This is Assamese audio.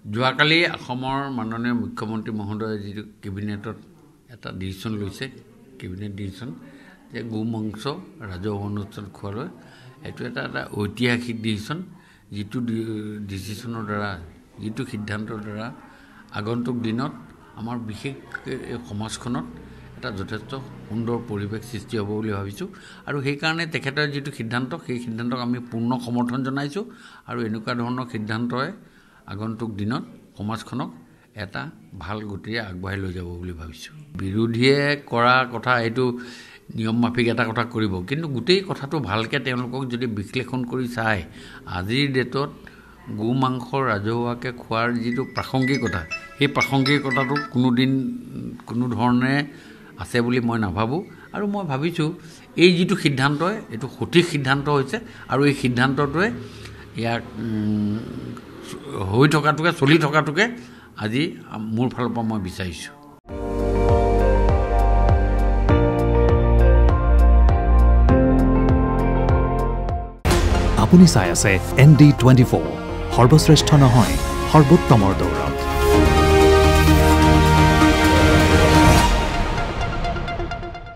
যোৱাকালি অসমৰ মাননীয় মুখ্যমন্ত্ৰী মহোদয়ে যিটো কেবিনেটত এটা ডিচিশ্যন লৈছে কেবিনেট ডিচিশ্যন যে গো মাংস ৰাজহুৱা অনুষ্ঠান খোৱালৈ এইটো এটা ঐতিহাসিক ডিচিশ্যন যিটো ডিচিশ্যনৰ দ্বাৰা যিটো সিদ্ধান্তৰ দ্বাৰা আগন্তুক দিনত আমাৰ বিশেষ সমাজখনত এটা যথেষ্ট সুন্দৰ পৰিৱেশ সৃষ্টি হ'ব বুলি ভাবিছোঁ আৰু সেইকাৰণে তেখেতৰ যিটো সিদ্ধান্ত সেই সিদ্ধান্তক আমি পূৰ্ণ সমৰ্থন জনাইছোঁ আৰু এনেকুৱা ধৰণৰ সিদ্ধান্তই আগন্তুক দিনত সমাজখনক এটা ভাল গতিৰে আগবঢ়াই লৈ যাব বুলি ভাবিছোঁ বিৰোধীয়ে কৰা কথা এইটো নিয়ম মাফিক এটা কথা কৰিব কিন্তু গোটেই কথাটো ভালকৈ তেওঁলোকক যদি বিশ্লেষণ কৰি চায় আজিৰ ডেটত গো মাংস ৰাজহুৱাকৈ খোৱাৰ যিটো প্ৰাসংগিকতা সেই প্ৰাসংগিকতাটো কোনো ধৰণে আছে বুলি মই নাভাবোঁ আৰু মই ভাবিছোঁ এই যিটো সিদ্ধান্তই এইটো সঠিক সিদ্ধান্ত হৈছে আৰু এই সিদ্ধান্তটোৱে ইয়াক হৈ থকাটোকে চলি থকাটোকে আজি মোৰ ফালৰ পৰা মই বিচাৰিছোঁ আপুনি চাই আছে ND24 সৰ্বশ্ৰেষ্ঠ নহয় সৰ্বোত্তমৰ দৌৰা